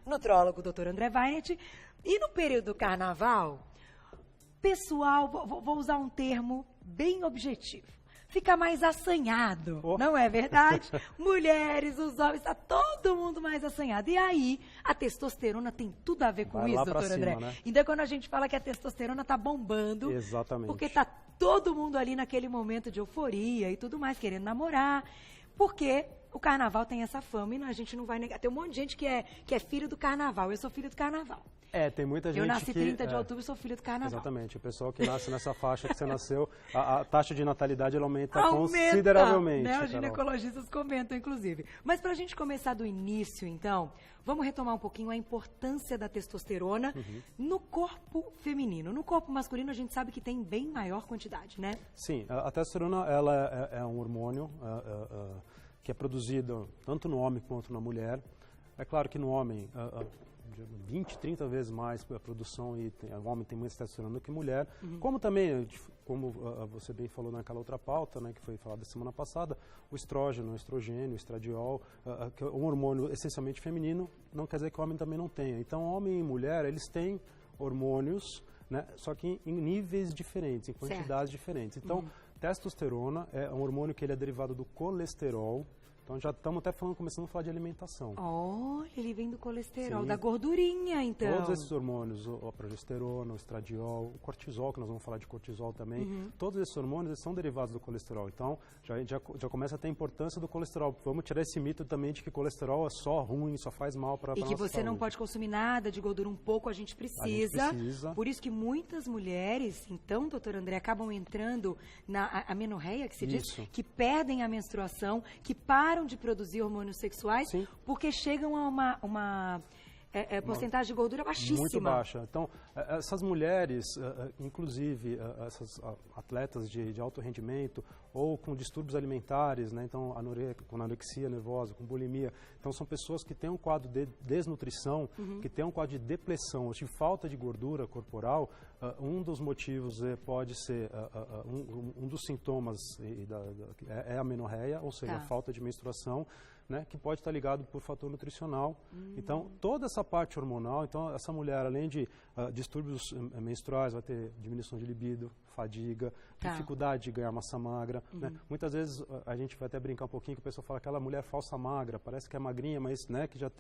nutrólogo Dr. André Weinert. E no período do carnaval, pessoal, vou usar um termo bem objetivo, fica mais assanhado, não é verdade? Mulheres, os homens, está todo mundo mais assanhado. E aí, a testosterona tem tudo a ver com isso, doutor André. Né? Então, quando a gente fala que a testosterona está bombando, exatamente, porque está todo mundo ali naquele momento de euforia e tudo mais, querendo namorar, porque o carnaval tem essa fama e a gente não vai negar. Tem um monte de gente que é filho do carnaval, eu sou filho do carnaval. Tem muita gente que... Eu nasci 30 de outubro e sou filho do carnaval. Exatamente. O pessoal que nasce nessa faixa que você nasceu, a taxa de natalidade ela aumenta consideravelmente. Né? Os ginecologistas comentam, inclusive. Mas para a gente começar do início, então, vamos retomar um pouquinho a importância da testosterona no corpo feminino. No corpo masculino, a gente sabe que tem bem maior quantidade, né? Sim. A testosterona ela é um hormônio que é produzido tanto no homem quanto na mulher. É claro que no homem... 20, 30 vezes mais a produção e o homem tem mais testosterona do que mulher, como também, como você bem falou naquela outra pauta, né, que foi falada semana passada, o estrógeno, o estrogênio, o estradiol, que é um hormônio essencialmente feminino, não quer dizer que o homem também não tenha. Então, homem e mulher, eles têm hormônios, né, só que em níveis diferentes, em quantidades diferentes. Então, testosterona é um hormônio que ele é derivado do colesterol. Então já estamos até começando a falar de alimentação. Olha, ele vem do colesterol, da gordurinha, então. Todos esses hormônios, a progesterona, o estradiol, o cortisol, que nós vamos falar de cortisol também, todos esses hormônios são derivados do colesterol. Então já começa a ter a importância do colesterol. Vamos tirar esse mito também de que colesterol é só ruim, só faz mal para a nossa saúde. E que você não pode consumir nada de gordura, um pouco a gente precisa. Por isso que muitas mulheres, então, doutor André, acabam entrando na amenorreia, que se diz, que perdem a menstruação, que param de produzir hormônios sexuais, porque chegam a uma porcentagem de gordura baixíssima. Muito baixa. Então, essas mulheres, inclusive essas atletas de alto rendimento ou com distúrbios alimentares, né? Então, com anorexia nervosa, com bulimia, então são pessoas que têm um quadro de desnutrição, que têm um quadro de depressão, ou de falta de gordura corporal. Um dos motivos pode ser, um dos sintomas é a amenorreia, ou seja, a falta de menstruação, né, que pode estar ligado por fator nutricional. Então, toda essa parte hormonal, então essa mulher, além de distúrbios menstruais, vai ter diminuição de libido, fadiga, dificuldade de ganhar massa magra. Né? Muitas vezes a gente vai até brincar um pouquinho que a pessoa fala aquela mulher falsa magra, parece que é magrinha, mas né, que já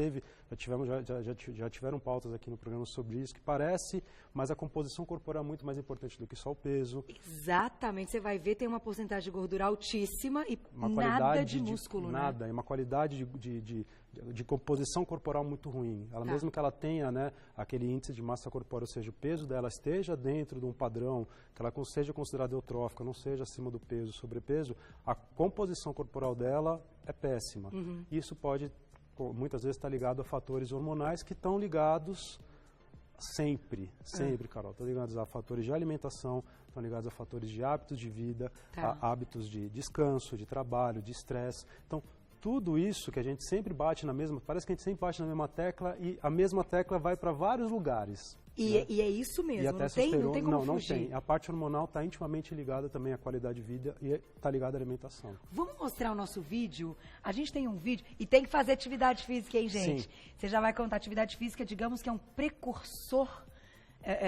tiveram pautas aqui no programa sobre isso, que parece, mas a composição corporal é muito mais importante do que só o peso. Exatamente, você vai ver, tem uma porcentagem de gordura altíssima e nada de músculo, nada, e uma qualidade de composição corporal muito ruim. Ela mesmo que ela tenha, né, aquele índice de massa corpórea, ou seja, o peso dela esteja dentro de um padrão, que ela seja considerada eutrófica, não seja acima do peso, sobrepeso, a composição corporal dela é péssima. Isso pode, muitas vezes, estar ligado a fatores hormonais que estão ligados sempre, Carol, estão ligados a fatores de alimentação, estão ligados a fatores de hábitos de vida, a hábitos de descanso, de trabalho, de estresse. Então, tudo isso que a gente sempre bate na mesma, parece que a gente sempre bate na mesma tecla e a mesma tecla vai para vários lugares. E é isso mesmo, não tem como não fugir. Tem. A parte hormonal está intimamente ligada também à qualidade de vida e está ligada à alimentação. Vamos mostrar o nosso vídeo? A gente tem um vídeo e tem que fazer atividade física, hein, gente? Você já vai contar atividade física, digamos que é um precursor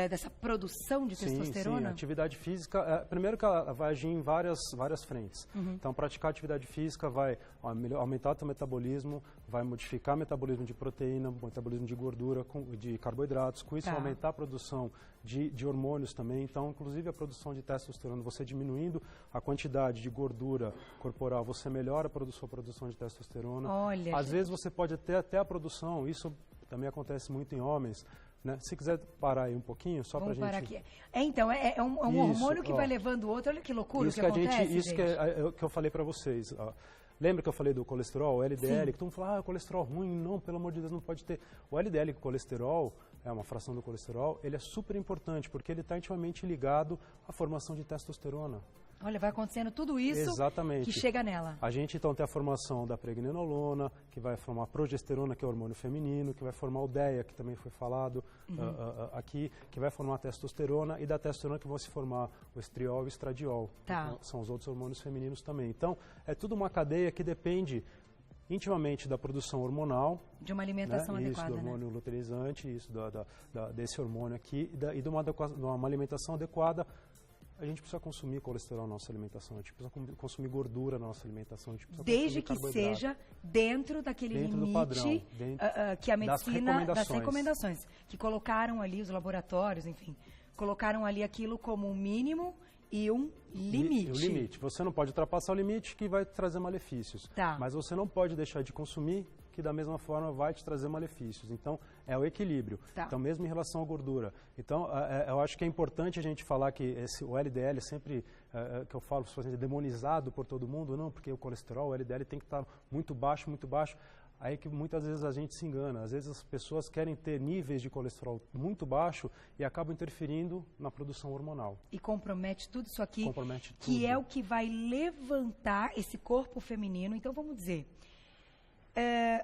dessa produção de testosterona? Sim, atividade física, primeiro que ela vai agir em várias frentes. Então, praticar atividade física vai aumentar o seu metabolismo, vai modificar o metabolismo de proteína, o metabolismo de gordura, de carboidratos, com isso aumentar a produção de hormônios também. Então, inclusive a produção de testosterona, você diminuindo a quantidade de gordura corporal, você melhora a produção de testosterona. Olha, às vezes você pode ter até a produção, isso também acontece muito em homens, né? Se quiser parar aí um pouquinho, só para a gente... Vamos parar aqui. Então, é um hormônio que vai levando o outro. Olha que loucura isso que acontece, Isso que eu falei para vocês. Lembra que eu falei do colesterol, o LDL, que todo mundo fala, colesterol ruim, não, pelo amor de Deus, não pode ter. O LDL, que o colesterol, é uma fração do colesterol, ele é super importante, porque ele está intimamente ligado à formação de testosterona. Olha, vai acontecendo tudo isso que chega nela. A gente, então, tem a formação da pregnenolona, que vai formar a progesterona, que é o hormônio feminino, que vai formar o DEA, que também foi falado aqui, que vai formar a testosterona, e da testosterona que vão se formar o estriol e o estradiol. Então, são os outros hormônios femininos também. Então, é tudo uma cadeia que depende intimamente da produção hormonal. De uma alimentação adequada, do hormônio luteinizante, isso desse hormônio aqui, e de uma alimentação adequada. A gente precisa consumir colesterol na nossa alimentação, a gente precisa consumir gordura na nossa alimentação, a gente precisa desde que seja dentro daquele limite do padrão, que a medicina, das recomendações, que colocaram ali os laboratórios, enfim, colocaram ali aquilo como um mínimo e um limite. O limite. Você não pode ultrapassar o limite que vai trazer malefícios, mas você não pode deixar de consumir que da mesma forma vai te trazer malefícios. Então, é o equilíbrio. Então, mesmo em relação à gordura. Então, eu acho que é importante a gente falar que o LDL sempre, que eu falo, é demonizado por todo mundo, não, porque o colesterol, o LDL tem que estar muito baixo, aí que muitas vezes a gente se engana. Às vezes as pessoas querem ter níveis de colesterol muito baixo e acabam interferindo na produção hormonal. E compromete tudo isso aqui, que é o que vai levantar esse corpo feminino. Então, vamos dizer...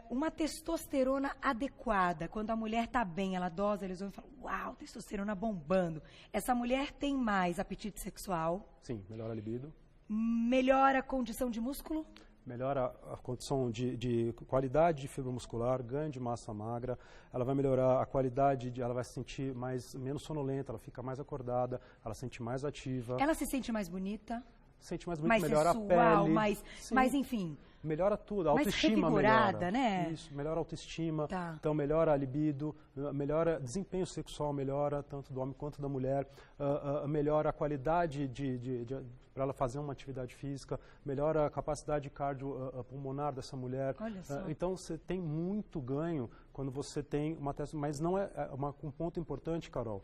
uma testosterona adequada, quando a mulher está bem, ela dosa, eles vão e falam, uau, testosterona bombando. Essa mulher tem mais apetite sexual. Sim, melhora a libido. Melhora a condição de músculo. Melhora a condição de qualidade de fibra muscular, ganho de massa magra. Ela vai melhorar a qualidade, ela vai se sentir menos sonolenta, ela fica mais acordada, ela se sente mais ativa. Ela se sente mais bonita. Sente mais bonita, melhora sensual, a pele. mais enfim... Melhora tudo, a autoestima melhora. Né? Isso, melhora a autoestima, então melhora a libido, melhora desempenho sexual, melhora tanto do homem quanto da mulher, melhora a qualidade para ela fazer uma atividade física, melhora a capacidade cardiopulmonar dessa mulher. Olha só. Então você tem muito ganho quando você tem uma testosterona, mas não é um ponto importante, Carol.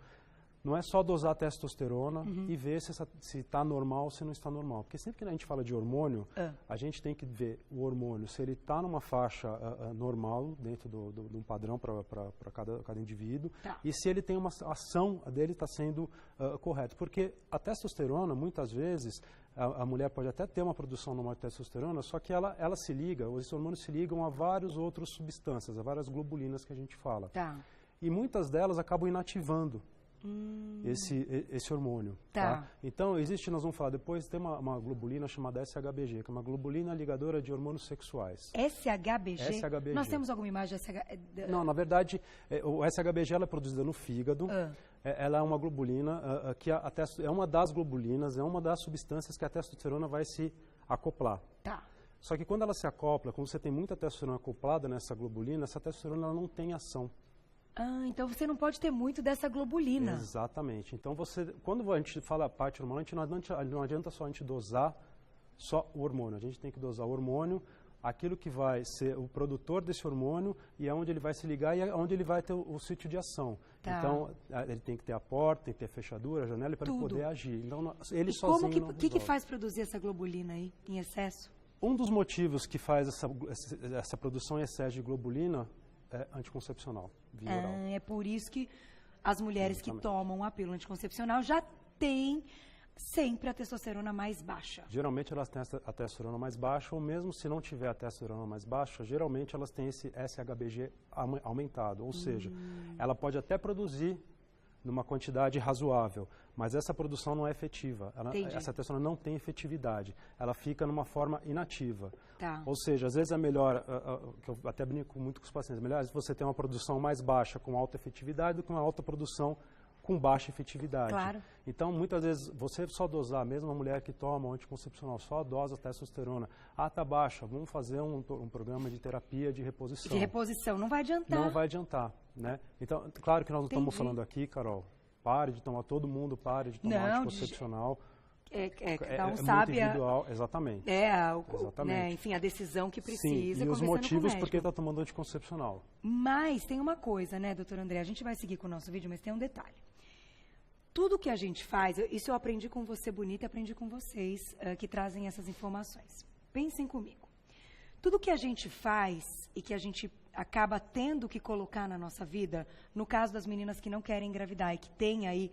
Não é só dosar a testosterona e ver se está normal ou se não está normal. Porque sempre que a gente fala de hormônio, a gente tem que ver o hormônio, se ele está numa faixa normal, dentro de um padrão para cada indivíduo, e se ele tem uma ação dele está sendo correta. Porque a testosterona, muitas vezes, a mulher pode até ter uma produção normal de testosterona, só que ela se liga, esses hormônios se ligam a várias outras substâncias, a várias globulinas que a gente fala. E muitas delas acabam inativando esse hormônio. Então, nós vamos falar depois, tem uma globulina chamada SHBG, que é uma globulina ligadora de hormônios sexuais. SHBG? SHBG. Nós temos alguma imagem de SHBG? Não, na verdade, o SHBG ela é produzida no fígado. Ela é uma globulina, que é uma das globulinas, é uma das substâncias que a testosterona vai se acoplar. Só que quando ela se acopla, quando você tem muita testosterona acoplada nessa globulina, essa testosterona ela não tem ação. Então você não pode ter muito dessa globulina. Exatamente. Então quando a gente fala a parte hormonal, não adianta só a gente dosar só o hormônio. A gente tem que dosar o hormônio, aquilo que vai ser o produtor desse hormônio e aonde ele vai se ligar e aonde ele vai ter o sítio de ação. Então ele tem que ter a porta, tem que ter a fechadura, a janela para ele poder agir. Então ele sozinho não resolve. O que faz produzir essa globulina aí em excesso? Um dos motivos que faz essa produção em excesso de globulina é anticoncepcional, via oral. É por isso que as mulheres que tomam a pílula anticoncepcional já têm sempre a testosterona mais baixa. Geralmente elas têm a testosterona mais baixa, ou mesmo se não tiver a testosterona mais baixa, geralmente elas têm esse SHBG aumentado. Ou seja, ela pode até produzir numa quantidade razoável, mas essa produção não é efetiva. Essa testosterona não tem efetividade. Ela fica numa forma inativa. Ou seja, às vezes é melhor, que eu até brinco muito com os pacientes, melhor você ter uma produção mais baixa com alta efetividade do que uma alta produção com baixa efetividade. Então, muitas vezes, você só dosar, mesmo a mulher que toma o anticoncepcional, só dosa a testosterona. Tá baixa, vamos fazer um programa de terapia de reposição. De reposição, não vai adiantar. Não vai adiantar, né? Então, claro que nós não estamos falando aqui, Carol, pare de tomar, todo mundo pare de tomar anticoncepcional. Cada um sabe muito individual, exatamente. Né, enfim, a decisão que precisa. Sim, e os motivos por que está tomando anticoncepcional. Mas tem uma coisa, né, doutor André? A gente vai seguir com o nosso vídeo, mas tem um detalhe. Tudo que a gente faz, isso eu aprendi com você, Bonita, e aprendi com vocês que trazem essas informações. Pensem comigo. Tudo que a gente faz e que a gente acaba tendo que colocar na nossa vida, no caso das meninas que não querem engravidar e que têm aí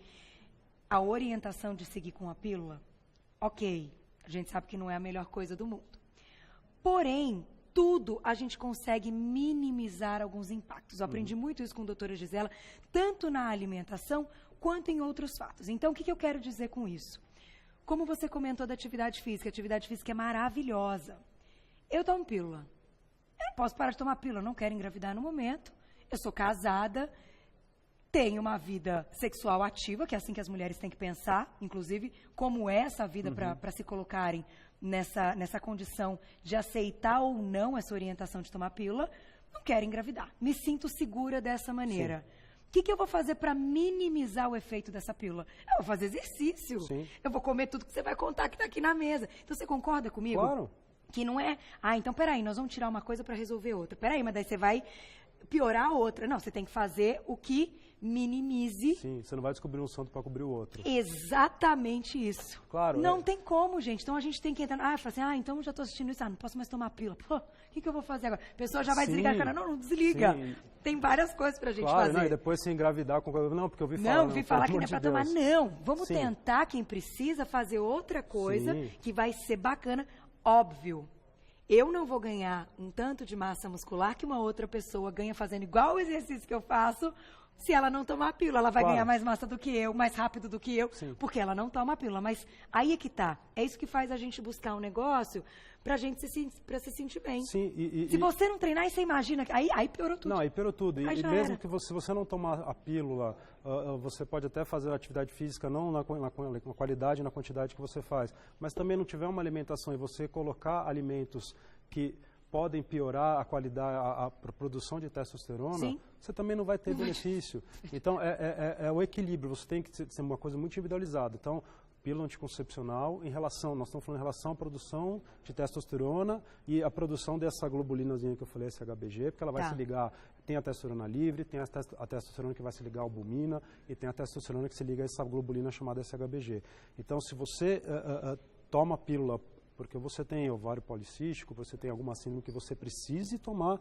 a orientação de seguir com a pílula, ok, a gente sabe que não é a melhor coisa do mundo. Porém, tudo a gente consegue minimizar alguns impactos. Eu aprendi muito isso com a doutora Gisela, tanto na alimentação quanto em outros fatos. Então, o que eu quero dizer com isso? Como você comentou da atividade física é maravilhosa. Eu tomo pílula. Eu não posso parar de tomar pílula, eu não quero engravidar no momento, eu sou casada, tenho uma vida sexual ativa, que é assim que as mulheres têm que pensar, inclusive, como é essa vida para se colocarem nessa condição de aceitar ou não essa orientação de tomar pílula, não quero engravidar. Me sinto segura dessa maneira. O que eu vou fazer para minimizar o efeito dessa pílula? Eu vou fazer exercício. Sim. Eu vou comer tudo que você vai contar que está aqui na mesa. Então, você concorda comigo? Claro. Que não é, então peraí, nós vamos tirar uma coisa para resolver outra. Peraí, mas daí você vai piorar a outra. Não, você tem que fazer o que minimize. Sim, você não vai descobrir um santo para cobrir o outro. Exatamente isso. Claro. Não tem como, gente. Então a gente tem que entrar. Fala assim, então já estou assistindo isso, não posso mais tomar pílula. Pô, o que eu vou fazer agora? A pessoa já vai desligar a cara. Não desliga. Sim. Tem várias coisas pra gente claro, fazer. Não, e depois se engravidar com não, porque eu vi falar. Não, vi falar que não é pra tomar. Não, vamos Sim. tentar, quem precisa, fazer outra coisa Sim. que vai ser bacana. Óbvio. Eu não vou ganhar um tanto de massa muscular que uma outra pessoa ganha fazendo igual o exercício que eu faço, se ela não tomar a pílula. Ela vai ganhar mais massa do que eu, mais rápido do que eu, Sim. porque ela não toma a pílula. Mas aí é que tá. É isso que faz a gente buscar um negócio pra gente pra se sentir bem. Sim, se você não treinar, aí você imagina, aí piorou tudo. Não, aí piorou tudo. E já mesmo era. que se você não tomar a pílula, você pode até fazer atividade física, não na qualidade e na quantidade que você faz, mas também não tiver uma alimentação e você colocar alimentos que podem piorar a qualidade, a produção de testosterona, Sim. você também não vai ter benefício. Então, é o equilíbrio, você tem que ser uma coisa muito individualizada. Então, pílula anticoncepcional, nós estamos falando em relação à produção de testosterona e a produção dessa globulinazinha que eu falei, SHBG, porque ela vai se ligar, tem a testosterona livre, tem a testosterona que vai se ligar à albumina e tem a testosterona que se liga a essa globulina chamada SHBG. Então, se você toma pílula porque você tem ovário policístico, você tem alguma síndrome que você precise tomar,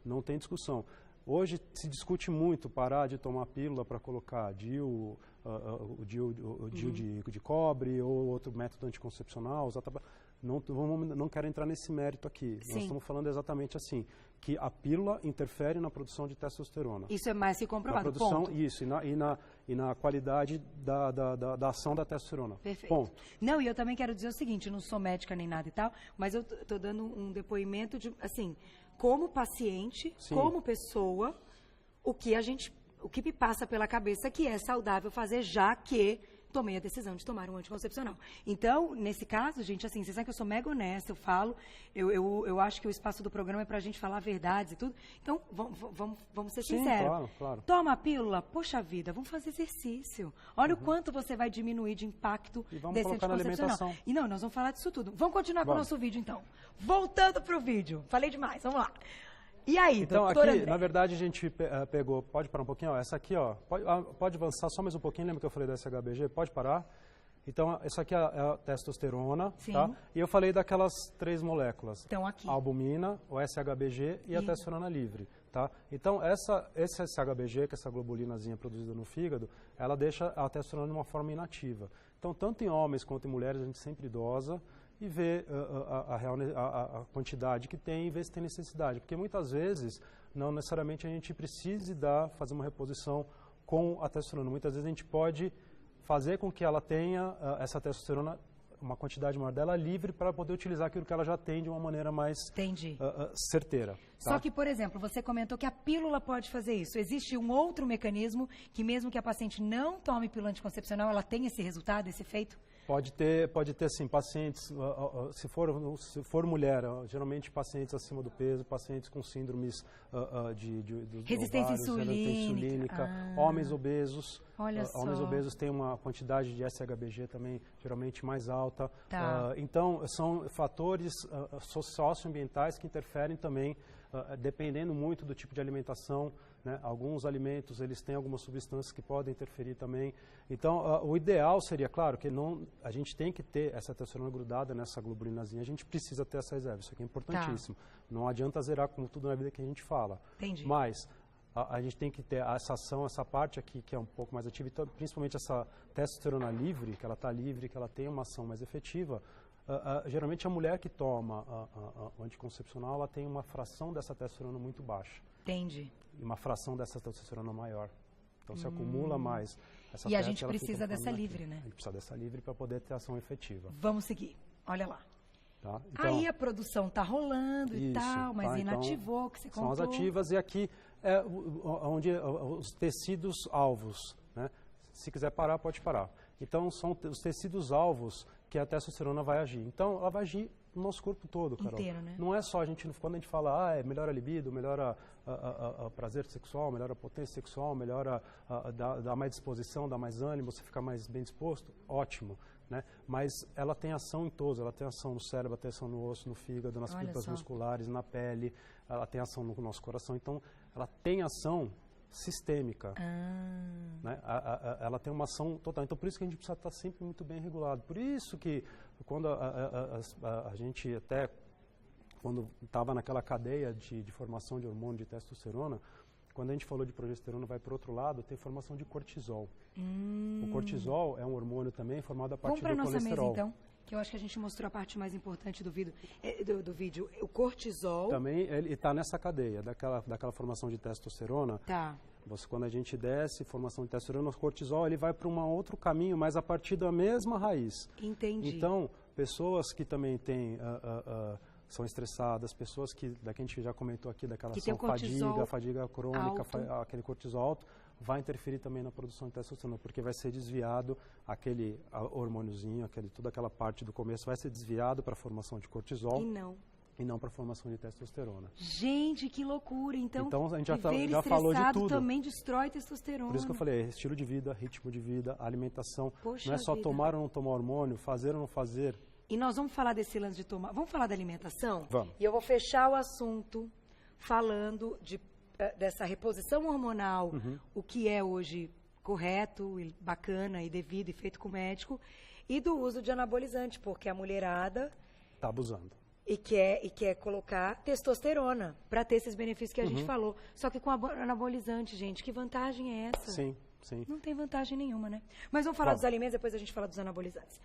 não tem discussão. Hoje se discute muito parar de tomar pílula para colocar DIU, o DIU de cobre ou outro método anticoncepcional. Não quero entrar nesse mérito aqui. Sim. Nós estamos falando exatamente assim, que a pílula interfere na produção de testosterona. Isso é mais que comprovado, na produção, ponto. Isso, e na qualidade da ação da testosterona. Perfeito. Ponto. Não, e eu também quero dizer o seguinte, eu não sou médica nem nada e tal, mas eu estou dando um depoimento de, assim, como paciente, Sim. como pessoa, o que me passa pela cabeça que é saudável fazer, já que tomei a decisão de tomar um anticoncepcional. Então, nesse caso, gente, assim, vocês sabem que eu sou mega honesta, eu falo, eu acho que o espaço do programa é pra gente falar verdades e tudo. Então, vamos ser Sim, sinceros. claro, claro. Toma a pílula, poxa vida, vamos fazer exercício. Olha o quanto você vai diminuir de impacto desse anticoncepcional. E não, nós vamos falar disso tudo. Vamos continuar com o nosso vídeo, então. Voltando pro vídeo. Falei demais, vamos lá. E aí, então, doutor aqui, André? na verdade, a gente pegou... Pode parar um pouquinho? Ó, essa aqui, ó, pode avançar só mais um pouquinho. Lembra que eu falei da SHBG? Pode parar. Então, essa aqui é a testosterona, Sim. tá? E eu falei daquelas 3 moléculas. Então, aqui. A albumina, o SHBG e a testosterona livre, tá? Então, esse SHBG, que é essa globulinazinha produzida no fígado, ela deixa a testosterona de uma forma inativa. Então, tanto em homens quanto em mulheres, a gente sempre dosa e ver a quantidade que tem e ver se tem necessidade. Porque muitas vezes, não necessariamente a gente precise fazer uma reposição com a testosterona. Muitas vezes a gente pode fazer com que ela tenha essa testosterona, uma quantidade maior dela, livre para poder utilizar aquilo que ela já tem de uma maneira mais certeira. Tá? Só que, por exemplo, você comentou que a pílula pode fazer isso. Existe um outro mecanismo que mesmo que a paciente não tome pílula anticoncepcional, ela tem esse resultado, esse efeito? Pode ter assim, pacientes, se for mulher, geralmente pacientes acima do peso, pacientes com síndromes de resistência ovários, insulínica, homens obesos. Olha só. Homens obesos têm uma quantidade de SHBG também geralmente mais alta. Tá. Então, são fatores socioambientais que interferem também, dependendo muito do tipo de alimentação. Né? Alguns alimentos, eles têm algumas substâncias que podem interferir também. Então, o ideal seria, claro, que a gente tem que ter essa testosterona grudada nessa globulinazinha, a gente precisa ter essa reserva, isso aqui é importantíssimo. Tá. Não adianta zerar como tudo na vida que a gente fala. Entendi. Mas a gente tem que ter essa ação, essa parte aqui que é um pouco mais ativa, então, principalmente essa testosterona livre, que ela está livre, que ela tem uma ação mais efetiva. Geralmente a mulher que toma o anticoncepcional, ela tem uma fração dessa testosterona muito baixa. Entendi. E uma fração dessa testosterona maior. Então se acumula mais. E a gente precisa dessa livre, né? A gente precisa dessa livre para poder ter ação efetiva. Vamos seguir. Olha lá. Tá? Então, aí a produção está rolando e tal, mas tá? inativou, então, que você contou. são as ativas e aqui é onde os tecidos alvos, né? Se quiser parar, pode parar. Então, são os tecidos alvos que a testosterona vai agir. Então, ela vai agir no nosso corpo todo, Carol. Inteiro, né? Não é só quando a gente fala, melhora a libido, melhora o prazer sexual, melhora a potência sexual, melhora, dá mais disposição, dá mais ânimo, você fica mais bem disposto, ótimo. Né? Mas ela tem ação em todos, ela tem ação no cérebro, ela tem ação no osso, no fígado, nas fibras musculares, na pele, ela tem ação no nosso coração. Então, ela tem ação sistêmica. Né? Ela tem uma ação total. Então, por isso que a gente precisa estar sempre muito bem regulado. Por isso que, quando a gente até, quando estava naquela cadeia de formação de hormônio de testosterona, quando a gente falou de progesterona, vai para o outro lado, tem formação de cortisol. O cortisol é um hormônio também formado a partir do colesterol. Vamos para a nossa mesa, então, que eu acho que a gente mostrou a parte mais importante do vídeo. O cortisol... Também ele está nessa cadeia, daquela formação de testosterona. Tá. Quando a gente desce, formação de testosterona, o cortisol ele vai para um outro caminho, mas a partir da mesma raiz. Entendi. Então, pessoas que também têm... são estressadas, pessoas que a gente já comentou aqui, daquela fadiga crônica, aquele cortisol alto, vai interferir também na produção de testosterona, porque vai ser desviado aquele hormôniozinho, toda aquela parte do começo vai ser desviado para a formação de cortisol. E não para a formação de testosterona. Gente, que loucura! Então a gente já falou de tudo. Também destrói testosterona. Por isso que eu falei, estilo de vida, ritmo de vida, alimentação. Poxa, não é só tomar ou não tomar hormônio, fazer ou não fazer. E nós vamos falar desse lance de tomar... Vamos falar da alimentação? Vamos. E eu vou fechar o assunto falando dessa reposição hormonal, o que é hoje correto, e bacana, e devido, e feito com o médico, e do uso de anabolizante, porque a mulherada... Está abusando. E quer colocar testosterona para ter esses benefícios que a gente falou. Só que com anabolizante, gente, que vantagem é essa? Sim. Não tem vantagem nenhuma, né? Mas vamos falar dos alimentos, depois a gente fala dos anabolizantes.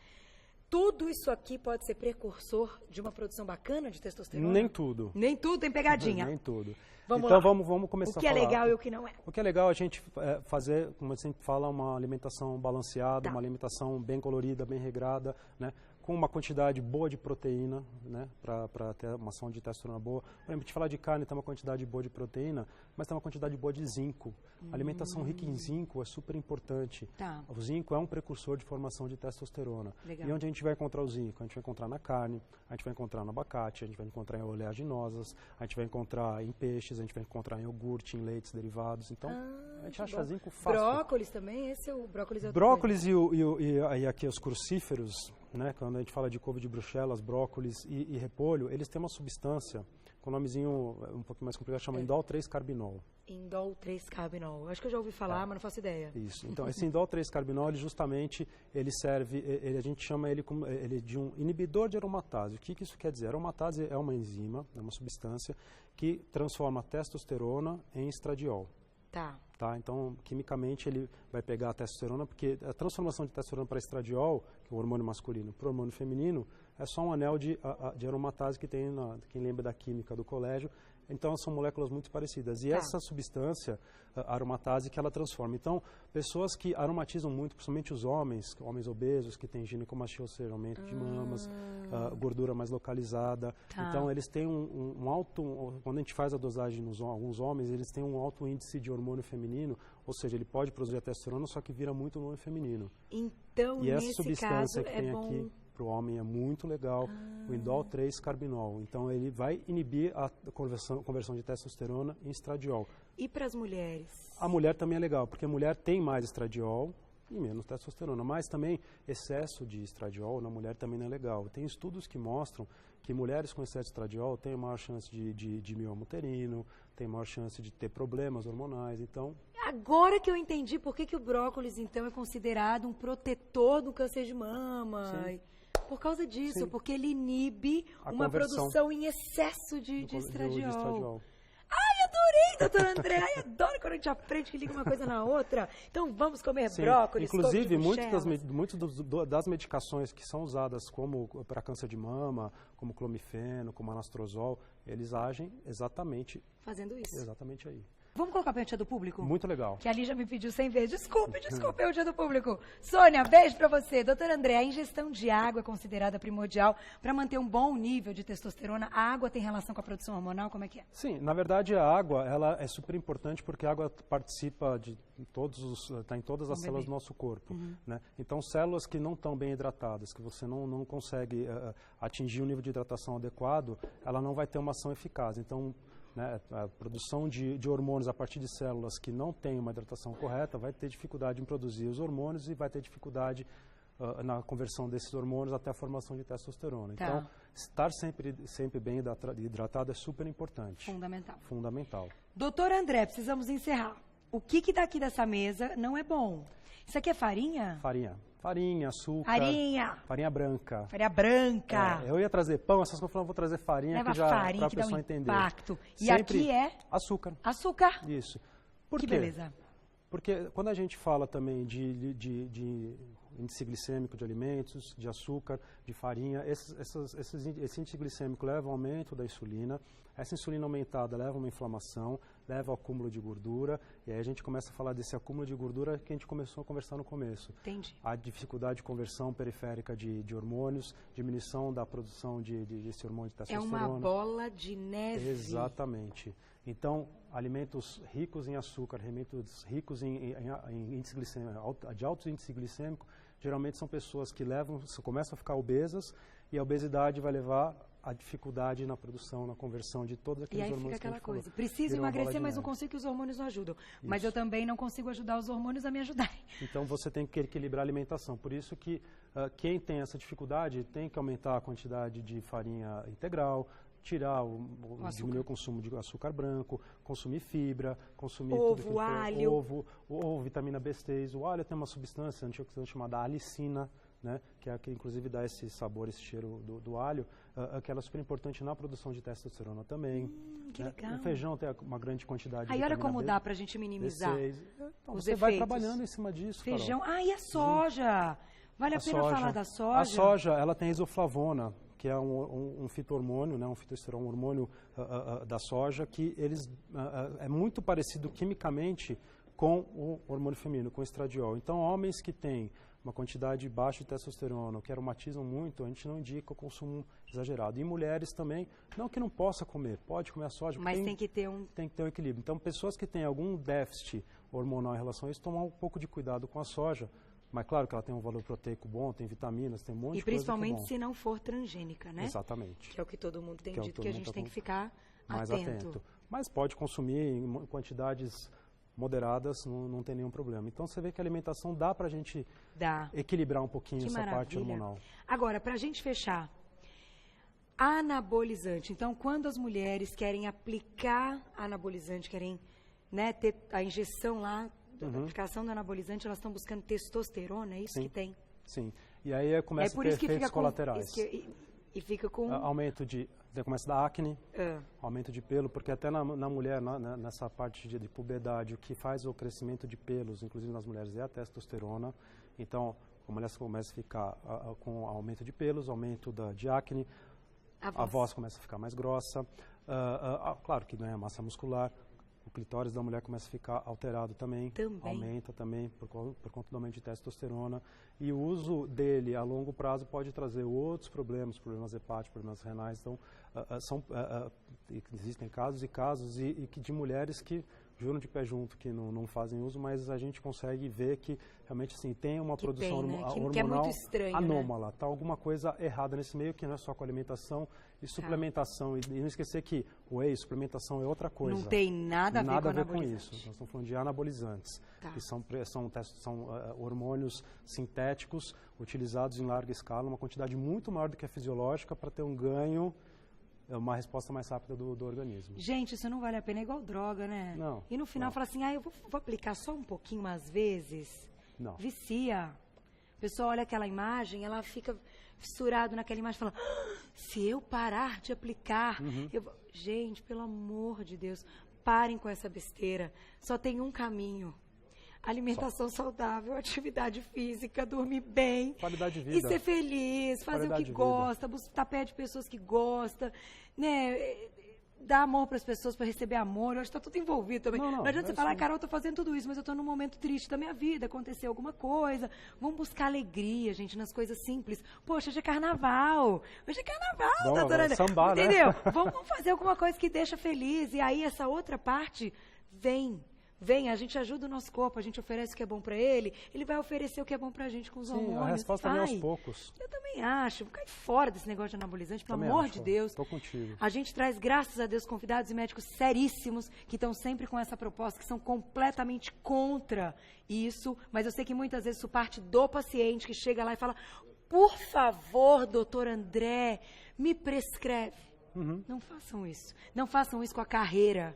Tudo isso aqui pode ser precursor de uma produção bacana de testosterona? Nem tudo. Nem tudo tem pegadinha? Nem tudo. Vamos então lá. Vamos começar a falar. O que é legal e o que não é. O que é legal é a gente fazer, como a gente fala, uma alimentação balanceada, uma alimentação bem colorida, bem regrada, né? Com uma quantidade boa de proteína, né, para ter uma ação de testosterona boa. Por exemplo, a gente fala de carne, tem uma quantidade boa de proteína, mas tem uma quantidade boa de zinco. A alimentação rica em zinco é super importante. Tá. O zinco é um precursor de formação de testosterona. Legal. E onde a gente vai encontrar o zinco? A gente vai encontrar na carne, a gente vai encontrar no abacate, a gente vai encontrar em oleaginosas, a gente vai encontrar em peixes, a gente vai encontrar em iogurte, em leites derivados. Então, a gente acha zinco fácil. Brócolis também? Esse é o brócolis. Brócolis e aqui os crucíferos, né, quando a gente fala de couve de Bruxelas, brócolis e repolho, eles têm uma substância com o nomezinho um pouquinho mais complicado, chama indol 3-carbinol. Indol 3-carbinol. Acho que eu já ouvi falar, mas não faço ideia. Isso. Então, esse indol 3-carbinol, ele serve, a gente chama ele de um inibidor de aromatase. O que isso quer dizer? Aromatase é uma enzima, é uma substância que transforma a testosterona em estradiol. Tá. Então, quimicamente, ele vai pegar a testosterona, porque a transformação de testosterona para estradiol, que é o hormônio masculino, para o hormônio feminino, é só um anel de aromatase que tem, quem lembra da química do colégio. Então, são moléculas muito parecidas. E essa substância, a aromatase, que ela transforma. Então, pessoas que aromatizam muito, principalmente os homens obesos, que têm ginecomastia, aumento de mamas, gordura mais localizada. Tá. Então, eles têm um alto... Quando a gente faz a dosagem nos alguns homens, eles têm um alto índice de hormônio feminino, ou seja, ele pode produzir a testosterona, só que vira muito hormônio feminino. Então, e essa nesse substância caso, que tem aqui para o homem é muito legal, o indol 3-carbinol. Então, ele vai inibir a conversão de testosterona em estradiol. E para as mulheres? A mulher também é legal, porque a mulher tem mais estradiol e menos testosterona, mas também excesso de estradiol na mulher também não é legal. Tem estudos que mostram que mulheres com excesso de estradiol têm maior chance de mioma uterino, têm maior chance de ter problemas hormonais, então... Agora que eu entendi por que o brócolis, então, é considerado um protetor do câncer de mama. Sim. Por causa disso, Sim. porque ele inibe uma produção em excesso de estradiol. Ai, adorei, doutora André. Ai, adoro quando a gente aprende que liga uma coisa na outra. Então vamos comer brócolis. Inclusive, muitas das medicações que são usadas como para câncer de mama, como clomifeno, como anastrozol, eles agem exatamente... Fazendo isso. Exatamente aí. Vamos colocar para o Dia do Público? Muito legal. Que ali já me pediu 100 vezes. Desculpe, é o Dia do Público. Sônia, beijo para você. Doutora André, a ingestão de água é considerada primordial para manter um bom nível de testosterona. A água tem relação com a produção hormonal? Como é que é? Sim, na verdade a água ela é super importante porque a água participa está em todas as células do nosso corpo. Né? Então, células que não estão bem hidratadas, que você não consegue atingir um nível de hidratação adequado, ela não vai ter uma ação eficaz. Então, né, a produção de hormônios a partir de células que não têm uma hidratação correta vai ter dificuldade em produzir os hormônios e vai ter dificuldade na conversão desses hormônios até a formação de testosterona. Tá. Então, estar sempre bem hidratado é super importante. Fundamental. Doutor André, precisamos encerrar. O que daqui dessa mesa não é bom? Isso aqui é farinha? Farinha, açúcar. Farinha branca. Farinha branca. Eu ia trazer pão, essas coisas eu falei, vou trazer farinha. Leva que já farinha pra que dá um pessoa entender. impacto. E Sempre aqui é? Açúcar. Açúcar. Isso. Por que quê? Beleza. Porque quando a gente fala também de índice glicêmico de alimentos, de açúcar, de farinha, esse índice glicêmico leva ao aumento da insulina. Essa insulina aumentada leva a uma inflamação, leva ao acúmulo de gordura, e aí a gente começa a falar desse acúmulo de gordura que a gente começou a conversar no começo. Entendi. A dificuldade de conversão periférica de hormônios, diminuição da produção desse hormônio de testosterona. É uma bola de neve. Exatamente. Então, alimentos ricos em açúcar, alimentos ricos em índice glicêmico, de alto índice glicêmico, geralmente são pessoas que começam a ficar obesas, e a obesidade vai levar a dificuldade na produção, na conversão de todos aqueles hormônios. E aí fica aquela coisa, preciso emagrecer, mas não consigo que os hormônios não ajudam. Isso. Mas eu também não consigo ajudar os hormônios a me ajudarem. Então você tem que equilibrar a alimentação. Por isso que quem tem essa dificuldade tem que aumentar a quantidade de farinha integral, diminuir o consumo de açúcar branco, consumir fibra, consumir ovo, alho. Ovo, vitamina B6. O alho tem uma substância antioxidante chamada alicina, né, que é a que inclusive dá esse sabor, esse cheiro do alho, que ela é super importante na produção de testosterona também. Que legal. O feijão tem uma grande quantidade de vitamina olha como B, dá pra gente minimizar B6. Então, os você efeitos. Vai trabalhando em cima disso, Feijão. Carol. E a soja? Vale a pena falar da soja? A soja, ela tem isoflavona, que é um fito-hormônio, né, um fitoesterol, um hormônio da soja, que é muito parecido quimicamente com o hormônio feminino, com o estradiol. Então, homens que têm uma quantidade baixa de testosterona, que aromatizam muito, a gente não indica o consumo exagerado. E mulheres também, não que não possa comer, pode comer a soja. Mas tem que ter um equilíbrio. Então, pessoas que têm algum déficit hormonal em relação a isso, tomar um pouco de cuidado com a soja. Mas claro que ela tem um valor proteico bom, tem vitaminas, tem um monte de coisa. E principalmente se não for transgênica, né? Exatamente. Que é o que todo mundo tem dito, que a gente tem que ficar mais atento. Mas pode consumir em quantidades moderadas, não tem nenhum problema. Então você vê que a alimentação dá pra gente equilibrar um pouquinho essa parte hormonal. Agora, pra gente fechar, anabolizante. Então, quando as mulheres querem aplicar anabolizante, querem, né, ter a injeção lá, a aplicação do anabolizante, elas estão buscando testosterona, é isso que tem? Sim. E aí começa a ter efeitos colaterais. E fica com... Aumento começa a dar acne, aumento de pelo, porque até na mulher, nessa parte de puberdade, o que faz o crescimento de pelos, inclusive nas mulheres, é a testosterona. Então, a mulher começa a ficar com aumento de pelos, aumento de acne, a voz começa a ficar mais grossa, claro que ganha massa muscular. O clitóris da mulher começa a ficar alterado também. Aumenta também por conta do aumento de testosterona. E o uso dele a longo prazo pode trazer outros problemas hepáticos, problemas renais. Então, existem casos e casos de mulheres que juram de pé junto que não fazem uso, mas a gente consegue ver que realmente assim, tem uma produção hormonal que é muito estranho, anômala. Está alguma coisa errada nesse meio, que não é só com alimentação e suplementação. E não esquecer que suplementação é outra coisa. Não tem nada a ver com isso. Nós estamos falando de anabolizantes, que são hormônios sintéticos utilizados em larga escala, uma quantidade muito maior do que a fisiológica, para ter um ganho, uma resposta mais rápida do organismo. Gente, isso não vale a pena, é igual droga, né? Não. E no final fala assim, eu vou aplicar só um pouquinho às vezes. Não. Vicia. A pessoa olha aquela imagem, ela fica fissurado naquela imagem e fala, se eu parar de aplicar, Gente, pelo amor de Deus, parem com essa besteira. Só tem um caminho. Alimentação saudável, atividade física, dormir bem. Qualidade de vida. E ser feliz, fazer o que gosta, estar perto de pessoas que gostam, né? dar amor para as pessoas, para receber amor. Eu acho que está tudo envolvido também. Não adianta você falar, Carol, eu tô fazendo tudo isso, mas eu tô num momento triste da minha vida, aconteceu alguma coisa. Vamos buscar alegria, gente, nas coisas simples. Poxa, hoje é carnaval. Hoje é carnaval, doutora André. Sambar, né? Entendeu? Vamos fazer alguma coisa que deixa feliz. E aí essa outra parte vem, a gente ajuda o nosso corpo, a gente oferece o que é bom pra ele vai oferecer o que é bom pra gente com os hormônios. A resposta vem aos poucos. Eu também acho. Cai fora desse negócio de anabolizante, pelo amor de Deus. Tô contigo. A gente traz, graças a Deus, convidados e médicos seríssimos que estão sempre com essa proposta, que são completamente contra isso, mas eu sei que muitas vezes isso parte do paciente que chega lá e fala, por favor, doutor André, me prescreve. Não façam isso. Não façam isso com a carreira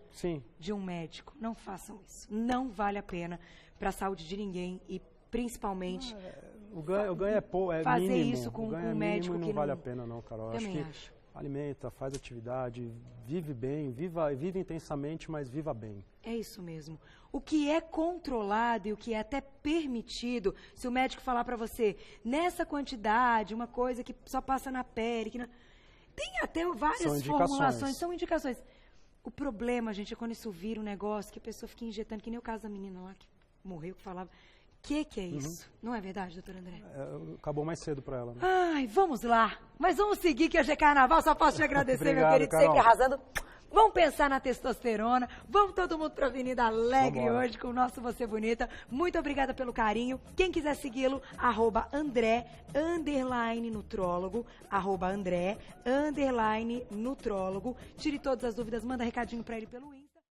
de um médico. Não façam isso. Não vale a pena para a saúde de ninguém e principalmente o ganho é fazer mínimo. Isso com um médico que não vale a pena não, Carol. Acho. Alimenta, faz atividade, vive bem, vive intensamente, mas viva bem. É isso mesmo. O que é controlado e o que é até permitido, se o médico falar para você, nessa quantidade, uma coisa que só passa na pele, que não... Tem até várias formulações, são indicações. O problema, gente, é quando isso vira um negócio que a pessoa fica injetando, que nem o caso da menina lá que morreu, que falava. Que é isso? Não é verdade, doutor André? Acabou mais cedo para ela, né? Ai, vamos lá. Mas vamos seguir, que hoje é carnaval. Só posso te agradecer, Obrigado, meu querido, Carol. sempre arrasando. Vamos pensar na testosterona. Vamos todo mundo para a Avenida Alegre hoje com o nosso Você Bonita. Muito obrigada pelo carinho. Quem quiser segui-lo, @André_nutrólogo, @André_nutrólogo. Tire todas as dúvidas, manda recadinho para ele pelo Insta.